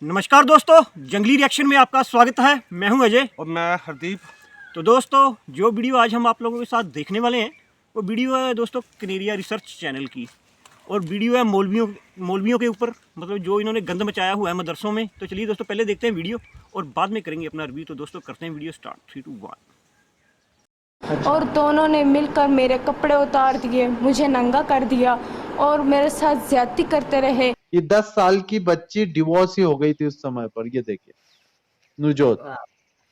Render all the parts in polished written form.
नमस्कार दोस्तों, जंगली रिएक्शन में आपका स्वागत है। मैं हूं अजय और मैं हरदीप। तो दोस्तों, जो वीडियो आज हम आप लोगों के साथ देखने वाले हैं वो वीडियो है दोस्तों कनेरिया रिसर्च चैनल की। और वीडियो है मौलवियों के ऊपर, मतलब जो इन्होंने गंद मचाया हुआ है मदरसों में। तो चलिए दोस्तों, पहले देखते हैं वीडियो और बाद में करेंगे अपना रिव्यू। तो दोस्तों करते हैं वीडियो स्टार्ट। 3, 2, 1। और दोनों ने मिलकर मेरे कपड़े उतार दिए, मुझे नंगा कर दिया और मेरे साथ ज्यादती करते रहे। ये 10 साल की बच्ची डिवोर्स ही हो गई थी उस समय पर, ये देखिए नुजोत।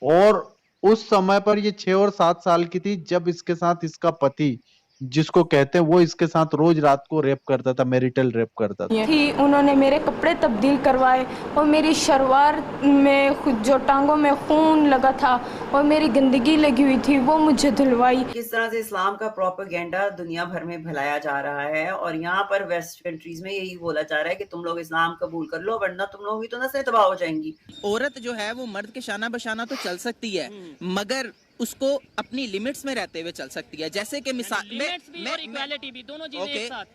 और उस समय पर ये 6 और 7 साल की थी जब इसके साथ इसका पति, जिसको कहते हैं, वो इसके साथ रोज रात को रेप करता था, मैरिटल रेप करता था। उन्होंने मेरे कपड़े तब्दील करवाए और मेरी शलवार में जो टांगों में खून लगा था और मेरी गंदगी लगी हुई थी वो मुझे धुलवाई। किस तरह से इस्लाम का प्रोपेगेंडा दुनिया भर में फैलाया जा रहा है और यहाँ पर वेस्ट कंट्रीज में यही बोला जा रहा है कि तुम लोग इस्लाम कबूल कर लो वरना तुम लोगों की तो नस्लें तबाह हो जाएंगी। औरत जो है वो मर्द के शाना बशाना तो चल सकती है, मगर उसको अपनी लिमिट्स में रहते हुए चल सकती है। जैसे कि मिसाल इक्वालिटी भी दोनों चीजें एक साथ।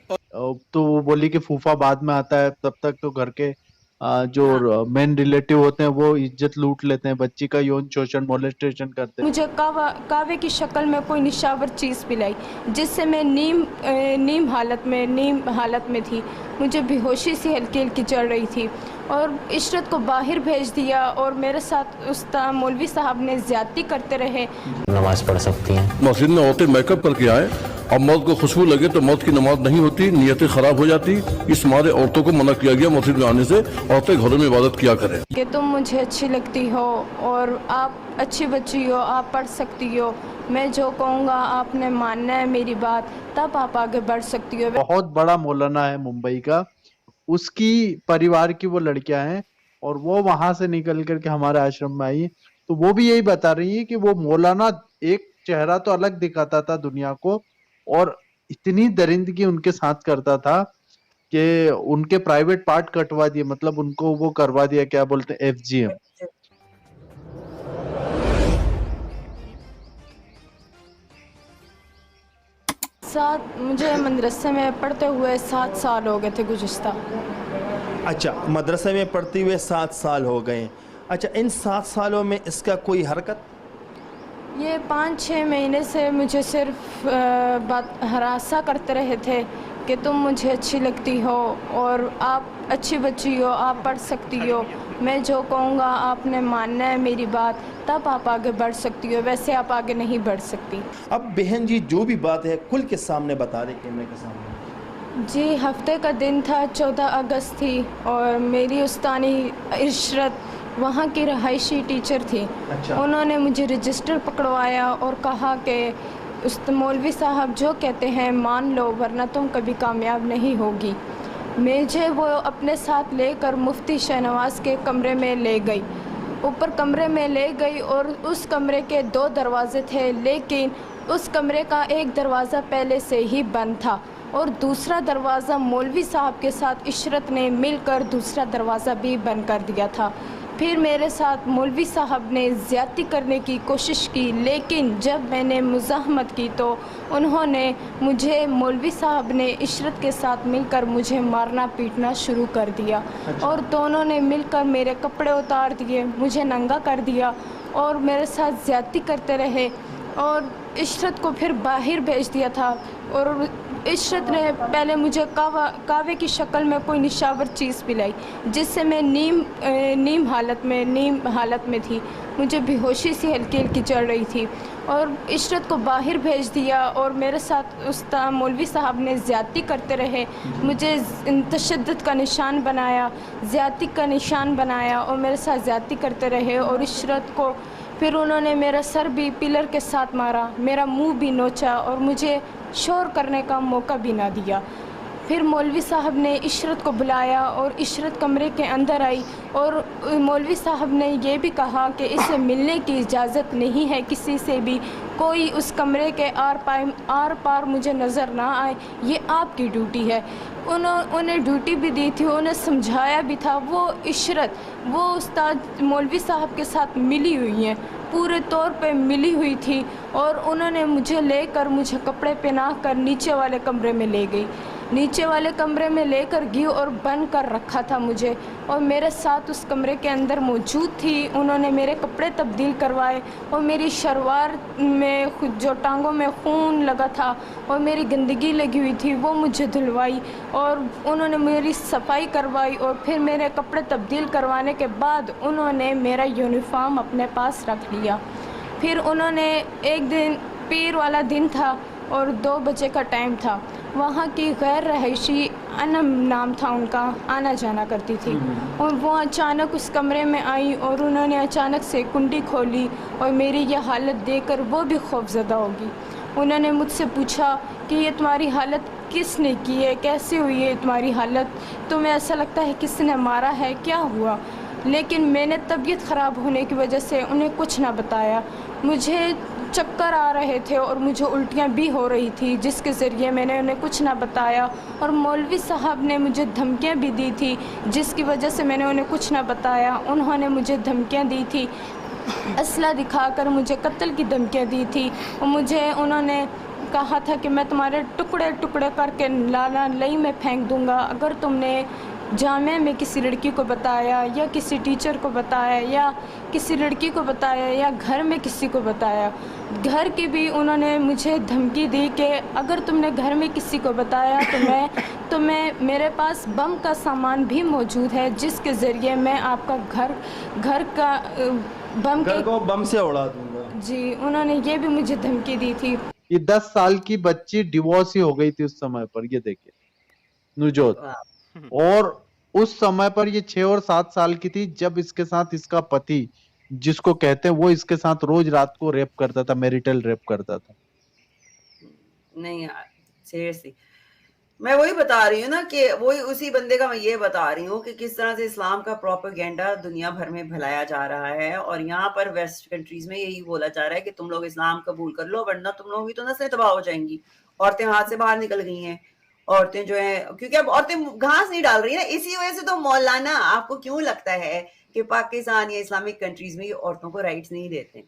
तो वो बोली कि फूफा बाद में आता है, तब तक तो घर के जो मेन रिलेटिव होते हैं वो इज्जत लूट लेते हैं, बच्ची का यौन शोषण, मोलेस्टेशन करते हैं। मुझे कावे की शक्ल में कोई निशावर चीज़ पिलाई जिससे मैं नीम हालत में थी। मुझे बेहोशी सी हल्की हल्की चढ़ रही थी और इशरत को बाहर भेज दिया और मेरे साथ उस्ताद मौलवी साहब ने ज्यादती करते रहे। नमाज पढ़ सकती हैं। मस्जिद में औरतें मेकअप करके आए, अब मौत को खुशबू लगे तो मौत की नमाज नहीं होती, नियतें खराब हो जाती। इस मारे औरतों को मना किया गया मस्जिद में आने से। औरतें घरों में इबादत किया करें। कि तुम मुझे अच्छी लगती हो और आप अच्छी बच्ची हो, आप पढ़ सकती हो, मैं जो कहूँगा आपने मानना है मेरी बात, तब आप आगे बढ़ सकती हो। बहुत बड़ा मौलाना है मुंबई का, उसकी परिवार की वो लड़कियां हैं और वो वहां से निकल करके हमारे आश्रम में आई। तो वो भी यही बता रही है कि वो मौलाना एक चेहरा तो अलग दिखाता था दुनिया को और इतनी दरिंदगी उनके साथ करता था कि उनके प्राइवेट पार्ट कटवा दिए, मतलब उनको वो करवा दिया, क्या बोलते हैं, FGM। मुझे मदरसे में पढ़ते हुए 7 साल हो गए थे गुज़िश्ता। अच्छा, मदरसे में पढ़ते हुए 7 साल हो गए। अच्छा, इन 7 सालों में इसका कोई हरकत? ये 5-6 महीने से मुझे सिर्फ हरासा करते रहे थे कि तुम मुझे अच्छी लगती हो और आप अच्छी बच्ची हो, आप पढ़ सकती हो, मैं जो कहूँगा आपने मानना है मेरी बात, तब आप आगे बढ़ सकती हो, वैसे आप आगे नहीं बढ़ सकती। अब बहन जी जो भी बात है खुल के सामने बता दें कैमरे के सामने। जी, हफ्ते का दिन था, 14 अगस्त थी और मेरी उस्तानी इशरत वहाँ की रहायशी टीचर थी। अच्छा। उन्होंने मुझे रजिस्टर पकड़वाया और कहा कि उस मौलवी साहब जो कहते हैं मान लो वरना तुम कभी कामयाब नहीं होगी। मुझे वो अपने साथ लेकर मुफ्ती शहनवाज के कमरे में ले गई, ऊपर कमरे में ले गई और उस कमरे के 2 दरवाजे थे, लेकिन उस कमरे का एक दरवाज़ा पहले से ही बंद था और दूसरा दरवाज़ा मौलवी साहब के साथ इशरत ने मिलकर दूसरा दरवाज़ा भी बंद कर दिया था। फिर मेरे साथ मौलवी साहब ने ज़्यादती करने की कोशिश की, लेकिन जब मैंने मुज़ाहमत की तो उन्होंने मौलवी साहब ने इशरत के साथ मिलकर मुझे मारना पीटना शुरू कर दिया। अच्छा। और दोनों ने मिलकर मेरे कपड़े उतार दिए, मुझे नंगा कर दिया और मेरे साथ ज़्यादती करते रहे और इशरत को फिर बाहर भेज दिया था। और इशरत ने पहले मुझे कावे की शक्ल में कोई निशावर चीज़ पिलाई जिससे मैं नीम हालत में थी। मुझे बेहोशी सी हल्की हल्की चढ़ रही थी और इशरत को बाहर भेज दिया और मेरे साथ उस्ताद मौलवी साहब ने ज़्यादती करते रहे, मुझे तशद्दुद का निशान बनाया, ज़्यादती का निशान बनाया और मेरे साथ ज़्यादती करते रहे। और इशरत को फिर उन्होंने मेरा सर भी पिलर के साथ मारा, मेरा मुंह भी नोचा और मुझे शोर करने का मौका भी ना दिया। फिर मौलवी साहब ने इशरत को बुलाया और इशरत कमरे के अंदर आई और मौलवी साहब ने ये भी कहा कि इसे मिलने की इजाज़त नहीं है किसी से भी, कोई उस कमरे के आर पार मुझे नज़र ना आए, ये आपकी ड्यूटी है। उन्हें ड्यूटी भी दी थी, उन्हें समझाया भी था। वो इशरत वो उस्ताद मौलवी साहब के साथ मिली हुई हैं, पूरे तौर पे मिली हुई थी और उन्होंने मुझे लेकर मुझे कपड़े पहना कर नीचे वाले कमरे में ले गई। नीचे वाले कमरे में लेकर गई और बंद कर रखा था मुझे, और मेरे साथ उस कमरे के अंदर मौजूद थी। उन्होंने मेरे कपड़े तब्दील करवाए और मेरी शलवार में जो टांगों में खून लगा था और मेरी गंदगी लगी हुई थी वो मुझे धुलवाई, और उन्होंने मेरी सफाई करवाई। और फिर मेरे कपड़े तब्दील करवाने के बाद उन्होंने मेरा यूनिफॉर्म अपने पास रख लिया। फिर उन्होंने एक दिन पीर वाला दिन था और 2 बजे का टाइम था। वहाँ की गैर रहायशी अनम नाम था उनका, आना जाना करती थी, और वो अचानक उस कमरे में आई और उन्होंने अचानक से कुंडी खोली और मेरी ये हालत देखकर वो भी खौफज़दा होगी। उन्होंने मुझसे पूछा कि ये तुम्हारी हालत किसने की है, कैसे हुई है तुम्हारी हालत, तुम्हें ऐसा लगता है किसने मारा है, क्या हुआ? लेकिन मैंने तबीयत ख़राब होने की वजह से उन्हें कुछ ना बताया। मुझे चक्कर आ रहे थे और मुझे उल्टियाँ भी हो रही थी, जिसके ज़रिए मैंने उन्हें कुछ ना बताया। और मौलवी साहब ने मुझे धमकियाँ भी दी थी, जिसकी वजह से मैंने उन्हें कुछ ना बताया। उन्होंने मुझे धमकियाँ दी थी, असला दिखाकर मुझे कत्ल की धमकियाँ दी थी, और मुझे उन्होंने कहा था कि मैं तुम्हारे टुकड़े टुकड़े करके लाला लई में फेंक दूँगा अगर तुमने जामिया में किसी लड़की को बताया या किसी टीचर को बताया या किसी लड़की को बताया या घर में किसी को बताया। घर की भी उन्होंने मुझे धमकी दी कि अगर तुमने घर में किसी को बताया तो मैं मेरे पास बम का सामान भी मौजूद है, जिसके ज़रिए मैं आपका घर का घर को बम से उड़ा दूंगा। जी, उन्होंने ये भी मुझे धमकी दी थी। ये 10 साल की बच्ची डिवोर्स ही हो गई थी उस समय पर, ये देखिए नुजोत। और उस समय पर ये 6 और 7 साल की थी जब इसके साथ इसका पति, जिसको कहते हैं, वो इसके साथ रोज रात को रेप करता था, मैरिटल रेप करता था। नहीं यार, सीरियसली मैं वही बता रही हूँ ना कि वही उसी बंदे का मैं ये बता रही हूँ कि किस तरह से इस्लाम का प्रोपेगेंडा दुनिया भर में फैलाया जा रहा है। और यहाँ पर वेस्ट कंट्रीज में यही बोला जा रहा है कि तुम लोग इस्लाम कबूल कर लो वरना तुम लोगों की तो नस्लें तबाह हो जाएंगी। औरतें हाथ से बाहर निकल गई हैं, औरतें जो है, क्योंकि अब औरतें घास नहीं डाल रही है ना, इसी वजह से तो मौलाना आपको क्यों लगता है कि पाकिस्तान या इस्लामिक कंट्रीज में औरतों को राइट्स नहीं देते?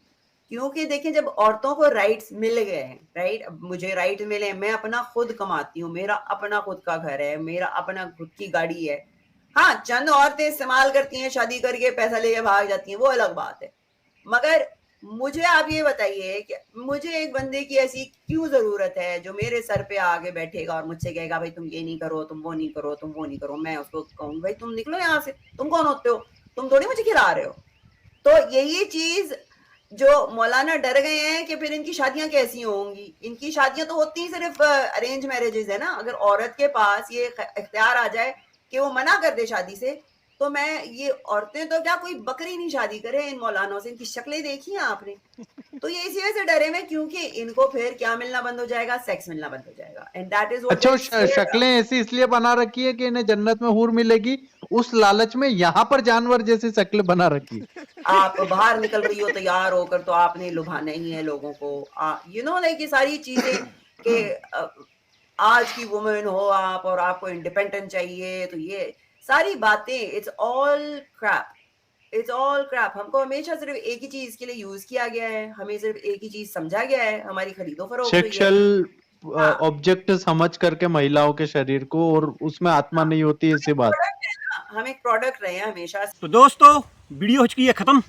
क्योंकि देखें, जब औरतों को राइट्स मिल गए हैं, राइट, अब मुझे राइट मिले, मैं अपना खुद कमाती हूँ, मेरा अपना खुद का घर है, मेरा अपना खुद की गाड़ी है। हाँ, चंद औरतें इस्तेमाल करती हैं, शादी करके पैसा लेके भाग जाती हैं, वो अलग बात है। मगर मुझे आप ये बताइए कि मुझे एक बंदे की ऐसी क्यों जरूरत है जो मेरे सर पे आगे बैठेगा और मुझसे कहेगा भाई तुम ये नहीं करो, तुम वो नहीं करो, तुम वो नहीं करो। मैं उसको कहूँ भाई तुम निकलो यहाँ से, तुम कौन होते हो, तुम थोड़ी मुझे खिला रहे हो। तो यही चीज जो मौलाना डर गए हैं कि फिर इनकी शादियां कैसी होंगी। इनकी शादियां तो होती सिर्फ अरेंज मैरिजेस है ना। अगर औरत के पास ये इख्तियार आ जाए कि वो मना कर दे शादी से, तो मैं ये औरतें तो क्या कोई बकरी नहीं शादी करे इन मौलानों से। इनकी शक्लें देखी हैं आपने? तो ये इसी वजह से डरे में, क्योंकि इनको फिर क्या मिलना बंद हो जाएगा, सेक्स मिलना बंद हो जाएगा। एंड दैट इज अच्छा, शक्लें ऐसी इसलिए बना रखी है कि इन्हें जन्नत में हूर मिलेगी, उस लालच में यहाँ पर जानवर जैसी शक्लें बना रखी। आप बाहर निकल रही हो तैयार होकर, तो आपने लुभाना ही है लोगों को। यू नो, लाइक ये सारी चीजें कि आज की वुमेन हो आप और आपको इंडिपेंडेंट चाहिए, तो ये सारी बातें, it's all crap, it's all crap. हमको हमेशा सिर्फ एक ही चीज के लिए यूज किया गया है, हमें सिर्फ एक ही चीज समझा गया है, हमारी खरीदो फरोख्त सेक्सुअल ऑब्जेक्ट समझ करके महिलाओं के शरीर को, और उसमें आत्मा नहीं होती, ऐसी बात। हम एक प्रोडक्ट रहे हैं हमेशा। तो दोस्तों, वीडियो हो चुकी है ख़त्म,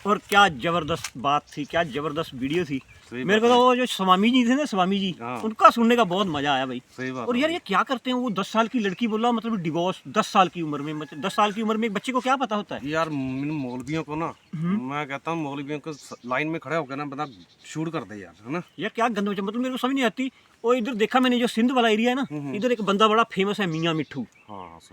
और क्या ज़बरदस्त बात थी, क्या ज़बरदस्त वीडियो थी। मेरे को तो वो जो स्वामी जी थे ना, स्वामी जी, उनका सुनने का बहुत मज़ा आया भाई। और यार ये क्या करते हैं, वो 10 साल की लड़की बोला, मतलब डिवोर्स 10 साल की उम्र में, मतलब 10 साल की उम्र में एक बच्चे को क्या पता होता है यार। मौलवियों को ना, मैं कहता हूँ मौलवियों को लाइन में खड़े होकर ना बंदा शूट कर दे यार, है ना। यार क्या गंद, मतलब मेरे को समझ नहीं आती। वो इधर देखा मैंने, जो सिंध वाला एरिया है ना, इधर एक बंदा बड़ा फेमस है, मियाँ मिट्ठू,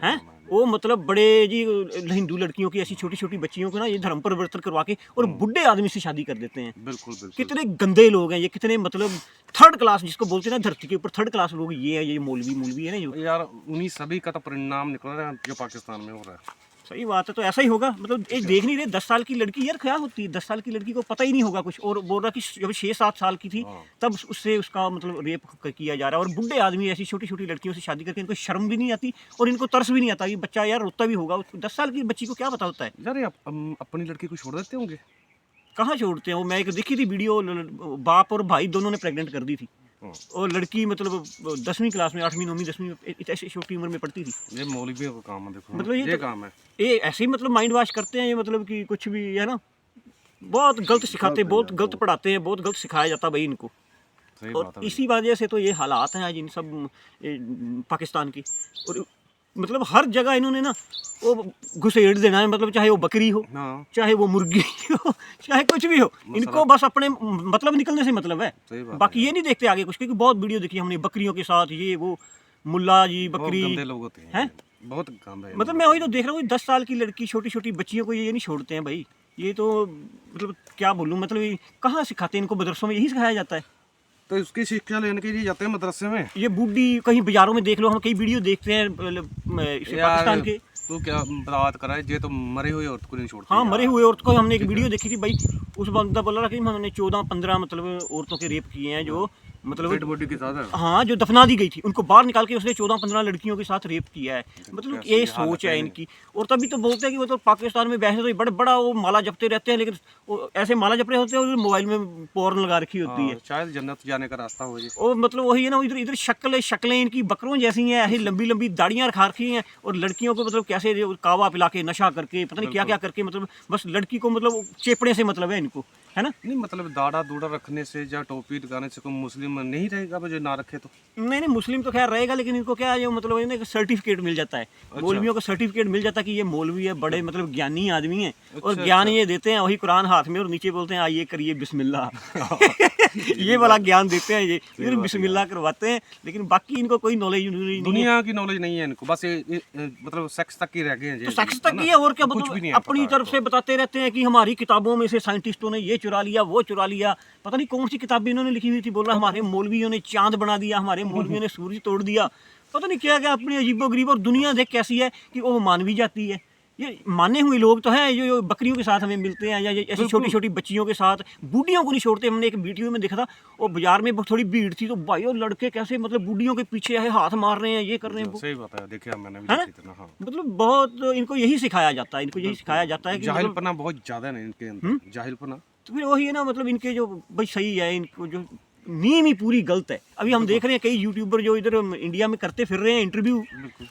हैं वो, मतलब बड़े जी हिंदू लड़कियों की, ऐसी छोटी छोटी बच्चियों को ना ये धर्म परिवर्तन करवा के और बुढ़े आदमी से शादी कर देते हैं। बिल्कुल बिल्कुल। कितने गंदे लोग हैं ये, कितने मतलब थर्ड क्लास, जिसको बोलते हैं ना धरती के ऊपर थर्ड क्लास लोग ये है, ये मौलवी है ना जो। यार उन्हीं सभी का तो परिणाम निकल रहा है जो पाकिस्तान में हो रहा है। सही बात है, तो ऐसा ही होगा। मतलब एक देख नहीं रहे 10 साल की लड़की, यार क्या होती है 10 साल की लड़की को पता ही नहीं होगा कुछ, और बोल रहा कि जब 6-7 साल की थी तब उससे उसका मतलब रेप किया जा रहा है। और बुढ़े आदमी ऐसी छोटी छोटी लड़कियों से शादी करके, इनको शर्म भी नहीं आती और इनको तरस भी नहीं आता। ये बच्चा यार रोता भी होगा, 10 साल की बच्ची को क्या पता होता है। यार ये अपनी लड़की को छोड़ देते होंगे? कहाँ छोड़ते हैं वो, मैं एक देखी थी वीडियो, बाप और भाई दोनों ने प्रेग्नेंट कर दी थी, और लड़की मतलब 10वीं क्लास में, 8वीं 9वीं 10वीं में ऐसी छोटी उम्र में पढ़ती थी। ये मौलवियों का काम है, देखो मतलब ये काम है। ये ऐसे ही मतलब माइंड वॉश करते हैं ये, मतलब कि कुछ भी है ना, बहुत गलत सिखाते हैं, बहुत गलत पढ़ाते हैं, बहुत गलत सिखाया जाता है भाई इनको। सही और बात है। इसी वजह से तो ये हालात हैं आज इन सब पाकिस्तान की। और मतलब हर जगह इन्होंने ना वो घुसेड़ देना है, मतलब चाहे वो बकरी हो, हाँ, चाहे वो मुर्गी हो, चाहे कुछ भी हो, इनको बस अपने मतलब निकलने से मतलब है। सही बात बाकी ये नहीं देखते आगे कुछ, क्योंकि बहुत वीडियो देखी हमने बकरियों के साथ, ये वो मुल्ला जी बहुत बकरी गंदे लोग होते हैं। बहुत गंदे हैं। मतलब मैं वही तो देख रहा हूँ, 10 साल की लड़की, छोटी छोटी बच्चियों को ये नहीं छोड़ते हैं भाई। ये तो मतलब क्या बोलूँ, मतलब ये कहाँ सिखाते हैं इनको? मदरसों में यही सिखाया जाता है। तो इसकी शिक्षा लेने के लिए जाते हैं मदरसे में। ये बूढ़ी कहीं बाजारों में देख लो, हम कई वीडियो देखते हैं पाकिस्तान के। तू क्या बात कर रहा है, ये तो मरे हुए औरत को नहीं छोड़ते। हाँ, मरे हुए औरत को हमने एक वीडियो देखी थी भाई, उस बंदा बोल रहा कि हमने 14-15 मतलब औरतों के रेप किए हैं, जो मतलब डेड बॉडी के साथ है। हाँ, जो दफना दी गई थी, उनको बाहर निकाल के उसने 14-15 लड़कियों के साथ रेप किया है। मतलब कैसी ये हालत सोच है है इनकी। और तभी तो बोलते हैं कि वो तो पाकिस्तान में वैसे तो बड़ा बड़ा वो माला जपते रहते हैं, लेकिन वो ऐसे माला जप रहे होते हैं और मोबाइल में पोर्न लगा रखी होती है। शायद जन्नत जाने का रास्ता हो जाए। और मतलब वही है ना, इधर इधर शक्लें इनकी बकरों जैसी हैं, ऐसी लंबी लंबी दाढ़ियाँ रखा रखी हैं। और लड़कियों को मतलब कैसे कावा पिला के, नशा करके, पता नहीं क्या क्या करके, मतलब बस लड़की को मतलब चेपड़े से मतलब है इनको, है ना। नहीं मतलब दाढ़ा दूढ़ा रखने से या टोपी लगाने से कोई मुस्लिम नहीं रहेगा, जो ना रखे तो। नहीं, मुस्लिम तो खैर रहेगा, लेकिन इनको क्या है, जो मतलब इन्हें सर्टिफिकेट मिल जाता है। मौलवियों को सर्टिफिकेट मिल जाता है कि ये मौलवी है, बड़े मतलब ज्ञानी आदमी है। और ज्ञान ये देते हैं वही कुरान हाथ में, और नीचे बोलते हैं आइए करिए बिस्मिल्लाह। ये वाला ज्ञान देते हैं, ये इधर बिस्मिल्लाह करवाते हैं, लेकिन बाकी इनको कोई नॉलेज नहीं है। दुनिया की नॉलेज नहीं है इनको, बस ये मतलब सेक्स तक ही रह गए हैं। तो सेक्स तक ही है, और क्या, मतलब अपनी तरफ से बताते रहते हैं कि हमारी किताबों में से साइंटिस्टों ने ये चुरा लिया, वो चुरा लिया। पता नहीं कौन सी किताबें इन्होंने लिखी हुई थी, बोल रहा हमारे मौलवियों ने चांद बना दिया, हमारे मौलवियों ने सूरज तोड़ दिया, पता नहीं क्या क्या अपनी अजीबोगरीब। और दुनिया देख कैसी है कि वो मान भी जाती है। ये माने हुए लोग तो हैं जो बकरियों के साथ हमें मिलते हैं, या ऐसी छोटी छोटी बच्चियों के साथ, बूढ़ियों को नहीं छोड़ते। हमने एक वीडियो में देखा था, वो बाजार में थोड़ी भीड़ थी, तो भाई और लड़के कैसे मतलब बूढ़ियों के पीछे है, हाथ मार रहे हैं, ये कर रहे हैं। सही बात है, देखिए मैंने भी है ना? देखी थी ना। हाँ, मतलब बहुत इनको यही सिखाया जाता है, इनको यही सिखाया जाता है कि मतलब, जाहिलपना बहुत ज्यादा है इनके अंदर, जाहिलपना। तो फिर वही है ना, मतलब इनके जो भाई सही है, इनको जो नीम ही पूरी गलत है। अभी हम देख रहे हैं कई यूट्यूबर जो इधर इंडिया में करते फिर रहे हैं इंटरव्यू,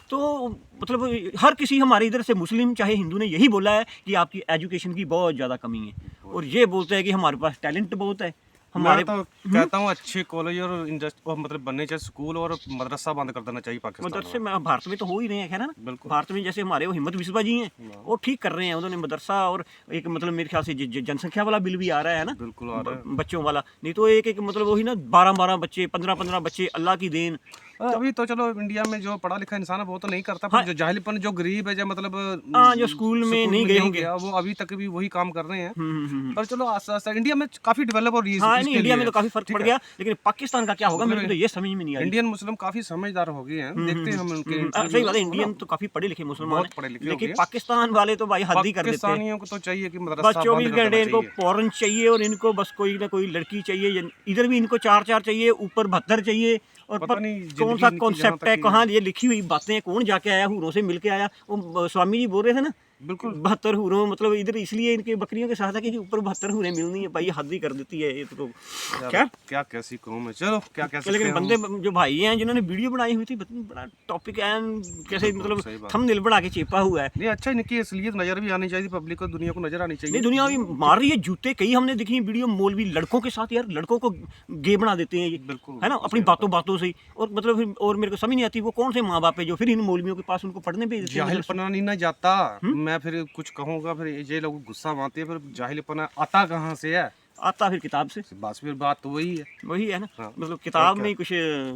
तो मतलब हर किसी हमारे इधर से मुस्लिम चाहे हिंदू ने यही बोला है कि आपकी एजुकेशन की बहुत ज़्यादा कमी है, और ये बोलते हैं कि हमारे पास टैलेंट बहुत है। मैं तो कहता हूँ अच्छे कॉलेज और इंडस्ट्री मतलब बनने चाहिए, स्कूल और मदरसा बंद कर देना चाहिए पाकिस्तान मदरसे में भारत में तो हो ही रहे हैं, है ना। बिल्कुल। भारत में जैसे हमारे वो हिम्मत बिस्वा जी हैं, वो ठीक कर रहे हैं, उन्होंने मदरसा और एक मतलब मेरे ख्याल से जनसंख्या वाला बिल भी आ रहा है ना, बिल्कुल आ रहा है। बच्चों वाला। नहीं तो एक मतलब वही ना 12-12 बच्चे, 15-15 बच्चे, अल्लाह की देन। अभी तो चलो इंडिया में जो पढ़ा लिखा इंसान है वो तो नहीं करता, पर जो जाहिलपन, जो गरीब है, जो मतलब हाँ, जो स्कूल में नहीं गए होंगे, वो अभी तक भी वही काम कर रहे हैं। पर चलो आस्ते आस्ते इंडिया में काफी डेवलप हो रही है। हाँ, नहीं, इंडिया में तो काफी फर्क पड़ गया, लेकिन पाकिस्तान का क्या होगा मेरे को तो ये समझ में नहीं आ रही। इंडियन मुस्लिम काफी समझदार हो गए हैं, देखते हैं हम उनके। सही बात है, इंडियन तो काफी पढ़े लिखे मुसलमान हैं, लेकिन पाकिस्तान वाले तो भाई हद ही कर देते हैं। पाकिस्तानियों को तो चाहिए कि बस 24 घंटे इनको पोर्न चाहिए, और इनको बस कोई ना कोई लड़की चाहिए। इधर भी इनको 4-4 चाहिए, ऊपर 72 चाहिए। और पता नहीं कौन सा कॉन्सेप्ट है, कहाँ ये लिखी हुई बातें, कौन जाके आया, हूरों से मिल के आया। वो स्वामी जी बोल रहे थे ना, बिल्कुल 72 हूरों, मतलब इधर इसलिए इनके बकरियों के साथ है कि ऊपर 72 हूरें मिलनी है भाई, हद ही कर देती है ये तो। क्या कैसी कौम है, चलो क्या कैसे। लेकिन बंदे जो भाई हैं जिन्होंने वीडियो बनाई हुई थी, बड़ा टॉपिक है, कैसे मतलब थंबनेल बना के चेपा हुआ है। नहीं अच्छा, इनकी असलियत नजर भी आनी चाहिए, पब्लिक को, दुनिया को नजर आनी चाहिए। नहीं, दुनिया भी मार रही है जूते, कई हमने देखी वीडियो मौलवी लड़कों के साथ, यार लड़कों को गे बना देते हैं ये, बिल्कुल, है ना, अपनी बातों से ही। और मतलब और मेरे को समझ नहीं आती वो कौन से माँ बाप है जो फिर इन मौलवियों के पास उनको पढ़ने भेज देते हैं। जाहिलपना नहीं ना जाता, मैं फिर कुछ कहूँगा, फिर ये लोग गुस्सा आते हैं, फिर जाहिलपना आता कहाँ से है? आता फिर किताब से। बस फिर बात तो वही है ना। हाँ। मतलब किताब में कुछ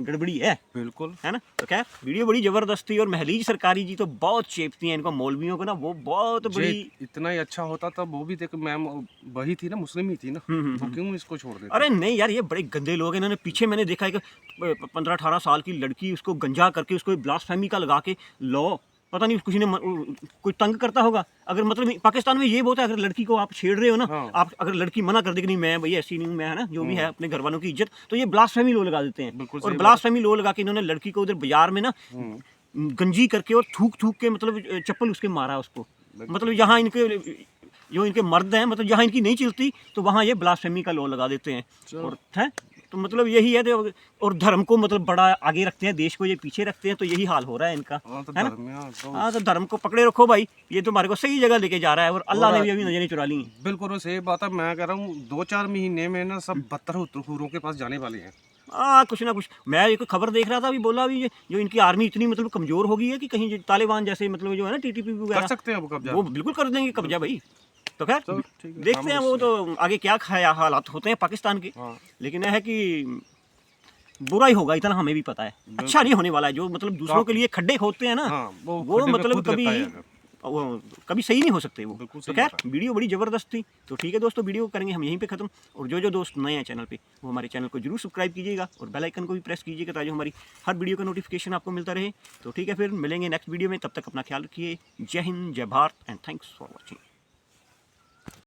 गड़बड़ी है, बिल्कुल, है ना। तो क्या वीडियो बड़ी जबरदस्त थी, और महलीज सरकारी जी तो बहुत चेपती हैं इनको मौलवियों को ना, वो बहुत बड़ी। इतना ही अच्छा होता था वो भी, देखो मैम वही थी ना, मुस्लिम ही थी ना, वो क्यों इसको छोड़ देते? अरे नहीं यार, ये बड़े गंदे लोग हैं। इन्होंने पीछे मैंने देखा है कि 15-18 साल की लड़की, उसको गंजा करके, उसको ब्लास्फेमी का लगा के लॉ, पता नहीं किसी ने कोई तंग करता होगा। अगर मतलब पाकिस्तान में ये बहुत है, अगर लड़की को आप छेड़ रहे हो ना, हाँ। आप अगर लड़की मना कर दे कि नहीं मैं भाई ऐसी नहीं हूँ, मैं है ना, जो भी है अपने घर वालों की इज्जत, तो ये ब्लास्फेमी लॉ लगा देते हैं। और ब्लास्फेमी लॉ लगा के इन्होंने लड़की को उधर बाजार में ना गंजी करके और थूक के मतलब चप्पल उसके मारा उसको। मतलब यहाँ इनके जो इनके मर्द हैं, मतलब जहाँ इनकी नहीं चलती तो वहाँ ये ब्लास्फेमी का लॉ लगा देते हैं। और है तो मतलब यही है तो, और धर्म को मतलब बड़ा आगे रखते हैं, देश को ये पीछे रखते हैं, तो यही हाल हो रहा है इनका, हाँ, तो है ना? धर्म यहाँ तो हाँ, तो धर्म को पकड़े रखो भाई, ये तुम्हारे को सही जगह लेके जा रहा है, और अल्लाह ने भी अभी नजरें चुरा ली हैं। बिल्कुल वो सही बात है। मैं कह रहा हूँ 2-4 महीने में ना सब बदतर हुरों के पास जाने वाले हैं। हाँ, कुछ ना कुछ। मैं एक खबर देख रहा था, अभी बोला अभी जो इनकी आर्मी इतनी मतलब कमजोर हो गई है कि कहीं जो तालिबान जैसे मतलब जो है ना टीटीपी कर वगैरह, सकते हैं वो कब्जा। वो बिल्कुल कर देंगे कब्जा भाई। तो खैर चलो, ठीक है, देखते हैं हम वो तो आगे क्या हालात होते हैं पाकिस्तान के। हाँ। लेकिन यह है कि बुरा ही होगा, इतना हमें भी पता है, अच्छा नहीं होने वाला है। जो मतलब दूसरों के लिए खड्डे खोदते हैं ना, हाँ, वो वो खड्डे में मतलब खुद कभी रहता है अगर। वो कभी सही नहीं हो सकते वो। बिल्कुल तो सही खैर बात है। वीडियो बड़ी ज़बरदस्त थी। तो ठीक है दोस्तों, वीडियो करेंगे हम यहीं पे ख़त्म। और जो दोस्त नए हैं चैनल पे, वो हमारे चैनल को जरूर सब्सक्राइब कीजिएगा और बेल आइकन को भी प्रेस कीजिएगा, ताकि हमारी हर वीडियो का नोटिफिकेशन आपको मिलता रहे। तो ठीक है, फिर मिलेंगे नेक्स्ट वीडियो में, तब तक अपना ख्याल रखिए। जय हिंद, जय Bharat and thanks for watching.